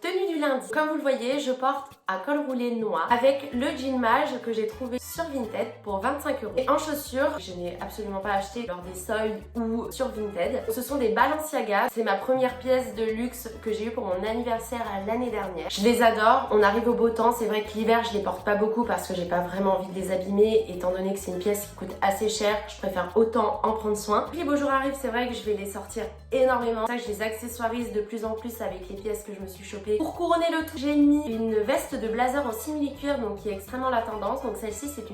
Tenue du lundi, comme vous le voyez, je porte un col roulé noir avec le jean mage que j'ai trouvé sur Vinted pour 25 €. Et en chaussures, je n'ai absolument pas acheté lors des soldes ou sur Vinted. Ce sont des Balenciaga. C'est ma première pièce de luxe que j'ai eue pour mon anniversaire l'année dernière. Je les adore. On arrive au beau temps. C'est vrai que l'hiver, je les porte pas beaucoup parce que j'ai pas vraiment envie de les abîmer. Étant donné que c'est une pièce qui coûte assez cher, je préfère autant en prendre soin. Puis les beaux jours arrivent, c'est vrai que je vais les sortir énormément. C'est ça que je les accessoirise de plus en plus avec les pièces que je me suis chopées. Pour couronner le tout, j'ai mis une veste de blazer en simili-cuir, donc qui est extrêmement la tendance. Donc celle-ci, c'est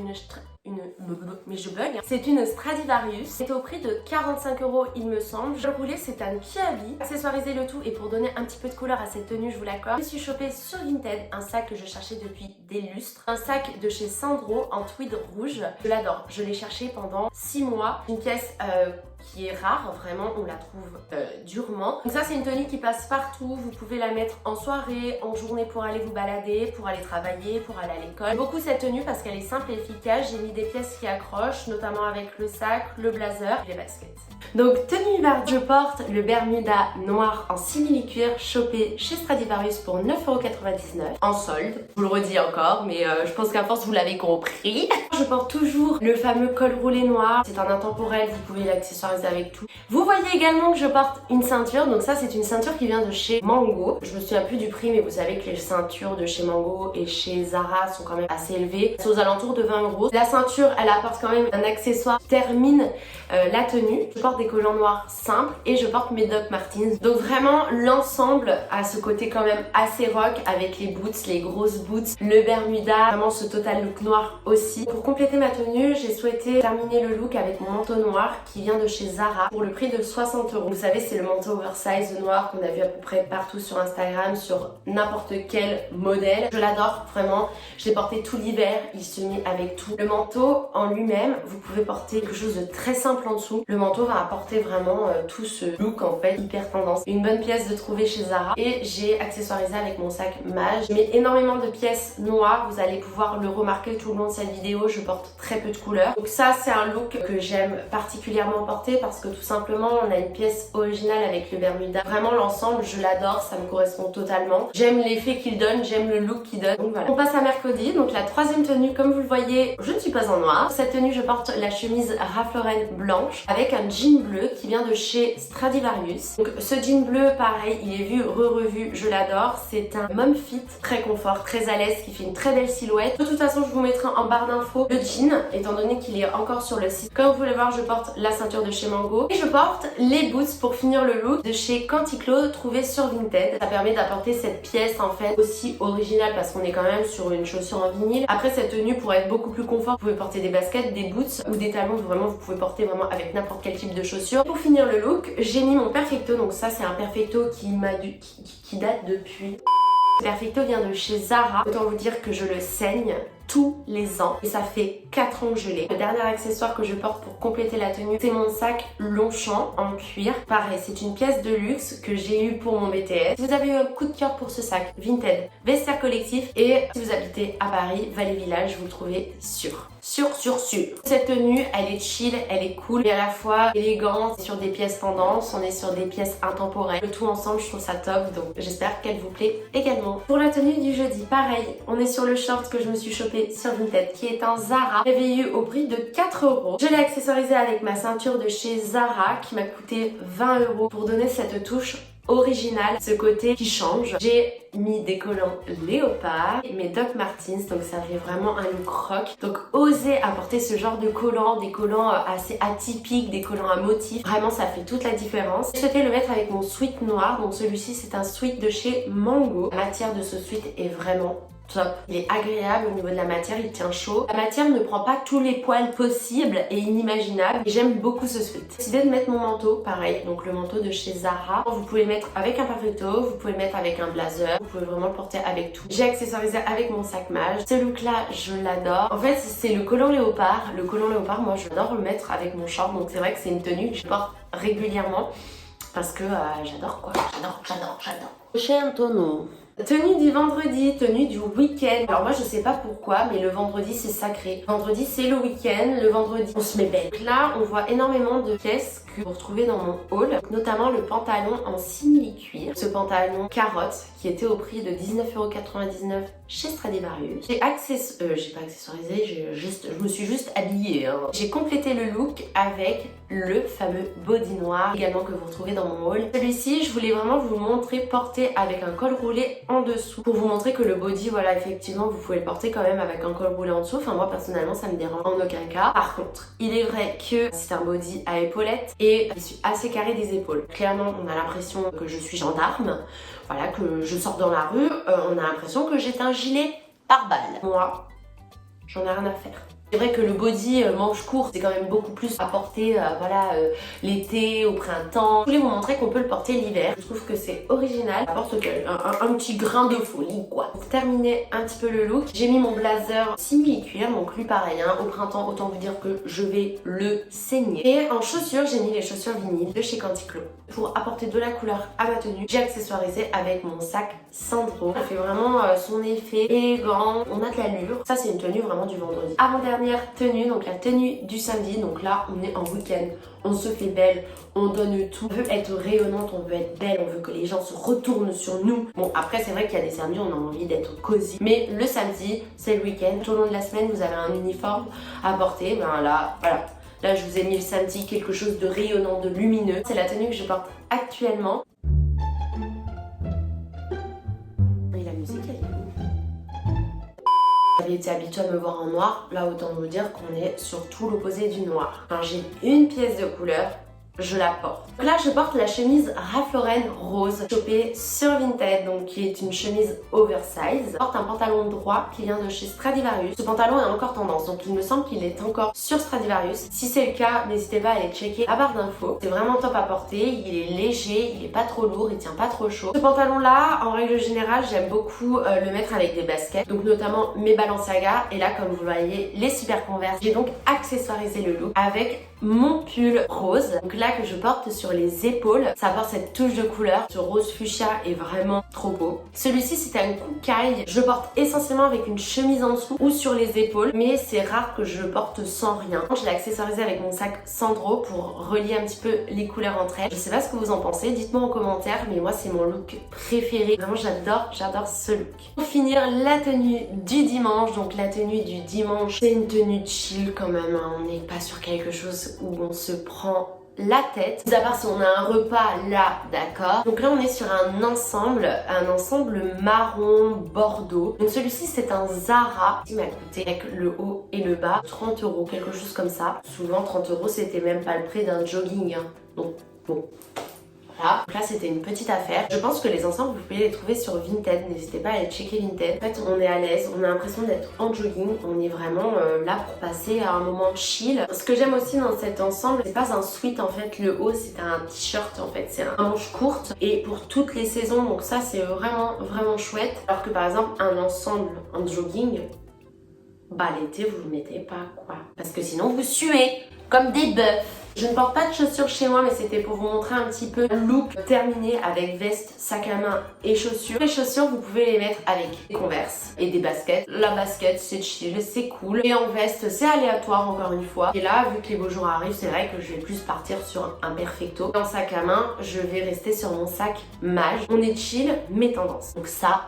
mais je bug. C'est une Stradivarius. C'est au prix de 45 € il me semble. Je roulais, c'est un Kiavi. Accessoiriser le tout et pour donner un petit peu de couleur à cette tenue, je vous l'accorde. Je me suis chopé sur Vinted un sac que je cherchais depuis des lustres. Un sac de chez Sandro en tweed rouge. Je l'adore. Je l'ai cherché pendant 6 mois. Une pièce qui est rare, vraiment, on la trouve durement. Donc ça, c'est une tenue qui passe partout. Vous pouvez la mettre en soirée, en journée pour aller vous balader, pour aller travailler, pour aller à l'école. J'aime beaucoup cette tenue parce qu'elle est simple et efficace. J'ai mis des pièces qui accrochent, notamment avec le sac, le blazer et les baskets. Donc tenue hiver, je porte le Bermuda noir en simili-cuir chopé chez Stradivarius pour 9,99 € en solde. Je vous le redis encore, mais je pense qu'à force vous l'avez compris. Je porte toujours le fameux col roulé noir. C'est un intemporel, vous pouvez l'accessoiriser avec tout. Vous voyez également que je porte une ceinture. Donc ça, c'est une ceinture qui vient de chez Mango. Je me souviens plus du prix, mais vous savez que les ceintures de chez Mango et chez Zara sont quand même assez élevées. C'est aux alentours de 20 €. La ceinture, elle apporte quand même un accessoire qui termine la tenue. Je porte des collants noirs simples et je porte mes Doc Martens. Donc vraiment, l'ensemble a ce côté quand même assez rock avec les boots, les grosses boots, le Bermuda, vraiment ce total look noir aussi. Pour compléter ma tenue, j'ai souhaité terminer le look avec mon manteau noir qui vient de chez Zara pour le prix de 60 €. Vous savez, c'est le manteau oversize noir qu'on a vu à peu près partout sur Instagram, sur n'importe quel modèle. Je l'adore vraiment. Je l'ai porté tout l'hiver, il se met avec tout. Le manteau en lui-même, vous pouvez porter quelque chose de très simple en dessous. Le manteau va apporter vraiment tout ce look en fait hyper tendance. Une bonne pièce de trouver chez Zara et j'ai accessoirisé avec mon sac mage. Je mets énormément de pièces noires, vous allez pouvoir le remarquer tout le long de cette vidéo, je porte très peu de couleurs. Donc ça, c'est un look que j'aime particulièrement porter parce que tout simplement on a une pièce originale avec le Bermuda. Vraiment l'ensemble, je l'adore, ça me correspond totalement. J'aime l'effet qu'il donne, j'aime le look qu'il donne. Donc voilà. On passe à mercredi, donc la troisième tenue, comme vous le voyez, je ne suis pas en noir. Pour cette tenue, je porte la chemise Ralph Lauren blanche avec un jean bleu qui vient de chez Stradivarius. Donc ce jean bleu, pareil, il est vu, revu, je l'adore. C'est un mom fit, très confort, très à l'aise, qui fait une très belle silhouette. De toute façon, je vous mettrai en barre d'infos le jean, étant donné qu'il est encore sur le site. Comme vous pouvez voir, je porte la ceinture de chez Mango et je porte les boots pour finir le look de chez Canticlo, trouvé sur Vinted. Ça permet d'apporter cette pièce en fait aussi originale parce qu'on est quand même sur une chaussure en vinyle. Après, cette tenue, pour être beaucoup plus confort, vous pouvez porter des baskets, des boots ou des talons. Vraiment, vous pouvez porter vraiment avec n'importe quel type de chaussures. Pour finir le look, j'ai mis mon Perfecto. Donc ça, c'est un Perfecto qui date depuis... Le Perfecto vient de chez Zara. Autant vous dire que je le saigne tous les ans et ça fait 4 ans que je l'ai. Le dernier accessoire que je porte pour compléter la tenue, c'est mon sac Longchamp en cuir. Pareil, c'est une pièce de luxe que j'ai eue pour mon BTS. Si vous avez eu un coup de cœur pour ce sac, Vinted, vestiaire collectif, et si vous habitez à Paris, Vallée Village, vous le trouvez sûr. Cette tenue, elle est chill, elle est cool et à la fois élégante. Sur des pièces tendance, on est sur des pièces intemporelles. Le tout ensemble, je trouve ça top, donc j'espère qu'elle vous plaît également. Pour la tenue du jeudi, pareil, on est sur le short que je me suis chopé sur Vinted, qui est un Zara. J'avais eu au prix de 4 €. Je l'ai accessorisé avec ma ceinture de chez Zara, qui m'a coûté 20 € pour donner cette touche original, ce côté qui change. J'ai mis des collants léopard, mes Doc Martens, donc ça fait vraiment un look rock. Donc oser apporter ce genre de collants, des collants assez atypiques, des collants à motifs, vraiment ça fait toute la différence. J'ai souhaité le mettre avec mon sweat noir, donc celui-ci c'est un sweat de chez Mango. La matière de ce sweat est vraiment top. Il est agréable au niveau de la matière, il tient chaud. La matière ne prend pas tous les poils possibles et inimaginables. Et j'aime beaucoup ce sweat. J'ai décidé de mettre mon manteau, pareil, donc le manteau de chez Zara. Vous pouvez le mettre avec un perfecto, vous pouvez le mettre avec un blazer, vous pouvez vraiment le porter avec tout. J'ai accessorisé avec mon sac Mage. Ce look là, je l'adore. En fait, c'est le collant léopard. Le collant léopard, moi j'adore le mettre avec mon short, donc c'est vrai que c'est une tenue que je porte régulièrement parce que j'adore quoi. J'adore. Prochain tonneau. Tenue du vendredi, tenue du week-end. Alors moi je sais pas pourquoi, mais le vendredi c'est sacré. Vendredi c'est le week-end, le vendredi on se met belle. Donc là on voit énormément de pièces que vous retrouvez dans mon haul, notamment le pantalon en simili-cuir. Ce pantalon carotte qui était au prix de 19,99€ chez Stradivarius. J'ai pas accessorisé, je me suis juste habillée. J'ai complété le look avec le fameux body noir également que vous retrouvez dans mon haul. Celui-ci je voulais vraiment vous montrer porté avec un col roulé en dessous pour vous montrer que le body, voilà, effectivement vous pouvez le porter quand même avec un col roulé en dessous. Enfin moi personnellement ça me dérange en aucun cas. Par contre il est vrai que c'est un body à épaulettes et je suis assez carré des épaules. Clairement on a l'impression que je suis gendarme, voilà, que je sors dans la rue, on a l'impression que j'ai un gilet pare-balles. Moi j'en ai rien à faire. C'est vrai que le body manche courte c'est quand même beaucoup plus à porter l'été, au printemps. Je voulais vous montrer qu'on peut le porter l'hiver. Je trouve que c'est original. Ça apporte un petit grain de folie quoi. Pour terminer un petit peu le look, j'ai mis mon blazer simili-cuir, donc lui pareil, au printemps autant vous dire que je vais le saigner. Et en chaussures, j'ai mis les chaussures vinyles de chez Canticlo. Pour apporter de la couleur à ma tenue, j'ai accessoirisé avec mon sac Sandro. Ça fait vraiment son effet élégant, on a de l'allure. Ça c'est une tenue vraiment du vendredi. Avant-dernière tenue, donc la tenue du samedi, donc là on est en week-end, on se fait belle, on donne tout, on veut être rayonnante, on veut être belle, on veut que les gens se retournent sur nous. Bon après c'est vrai qu'il y a des samedis on a envie d'être cosy, mais le samedi c'est le week-end, tout au long de la semaine vous avez un uniforme à porter, ben là voilà. Là je vous ai mis le samedi quelque chose de rayonnant, de lumineux. C'est la tenue que je porte actuellement. Et la musique elle est où? Vous avez été habitué à me voir en noir, là autant vous dire qu'on est sur tout l'opposé du noir. Alors j'ai une pièce de couleur, je la porte. Donc là je porte la chemise Ralph Lauren rose chopée sur Vinted, donc qui est une chemise oversize. Je porte un pantalon droit qui vient de chez Stradivarius. Ce pantalon est encore tendance, donc il me semble qu'il est encore sur Stradivarius. Si c'est le cas, n'hésitez pas à aller checker la barre d'infos. C'est vraiment top à porter, il est léger, il est pas trop lourd, il tient pas trop chaud. Ce pantalon là, en règle générale, j'aime beaucoup le mettre avec des baskets, donc notamment mes Balenciaga. Et là comme vous le voyez, les super Converse. J'ai donc accessorisé le look avec mon pull rose, donc là que je porte sur les épaules. Ça apporte cette touche de couleur. Ce rose fuchsia est vraiment trop beau. Celui-ci c'était un Kukai. Je le porte essentiellement avec une chemise en dessous ou sur les épaules, mais c'est rare que je le porte sans rien. Je l'ai accessorisé avec mon sac Sandro pour relier un petit peu les couleurs entre elles. Je sais pas ce que vous en pensez, dites-moi en commentaire, mais moi c'est mon look préféré. Vraiment j'adore ce look. Pour finir, la tenue du dimanche. Donc la tenue du dimanche, c'est une tenue chill quand même, on n'est pas sur quelque chose où on se prend la tête, à part si on a un repas là, d'accord. Donc là on est sur un ensemble marron bordeaux. Donc celui-ci c'est un Zara qui m'a coûté avec le haut et le bas 30€, quelque chose comme ça. Souvent 30€, c'était même pas le prix d'un jogging, donc bon. Voilà. Donc là c'était une petite affaire. Je pense que les ensembles vous pouvez les trouver sur Vinted, n'hésitez pas à aller checker Vinted. En fait on est à l'aise, on a l'impression d'être en jogging, on est vraiment là pour passer à un moment chill. Ce que j'aime aussi dans cet ensemble, c'est pas un sweat en fait, le haut c'est un t-shirt en fait, c'est un manche courte et pour toutes les saisons, donc ça c'est vraiment chouette. Alors que par exemple un ensemble en jogging, bah l'été vous le mettez pas quoi, parce que sinon vous suez comme des bœufs. Je ne porte pas de chaussures chez moi, mais c'était pour vous montrer un petit peu le look terminé avec veste, sac à main et chaussures. Les chaussures, vous pouvez les mettre avec des Converse et des baskets. La basket, c'est chill, c'est cool. Et en veste, c'est aléatoire encore une fois. Et là, vu que les beaux jours arrivent, c'est vrai que je vais plus partir sur un perfecto. En sac à main, je vais rester sur mon sac Mage. On est chill, mais tendance. Donc ça,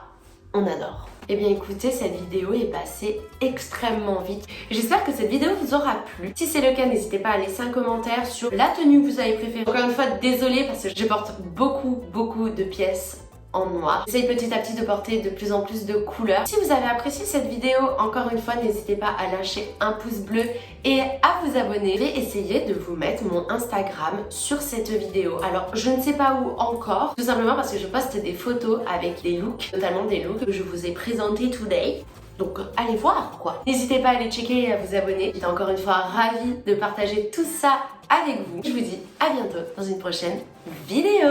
on adore. Eh bien écoutez, cette vidéo est passée extrêmement vite. J'espère que cette vidéo vous aura plu. Si c'est le cas, n'hésitez pas à laisser un commentaire sur la tenue que vous avez préférée. Encore une fois, désolée parce que je porte beaucoup de pièces en noir. J'essaye petit à petit de porter de plus en plus de couleurs. Si vous avez apprécié cette vidéo, encore une fois, n'hésitez pas à lâcher un pouce bleu et à vous abonner. Je vais essayer de vous mettre mon Instagram sur cette vidéo. Alors, je ne sais pas où encore, tout simplement parce que je poste des photos avec des looks, notamment des looks que je vous ai présentés today. Donc allez voir quoi. N'hésitez pas à aller checker et à vous abonner. J'étais encore une fois ravie de partager tout ça avec vous. Je vous dis à bientôt dans une prochaine vidéo.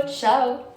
Ciao!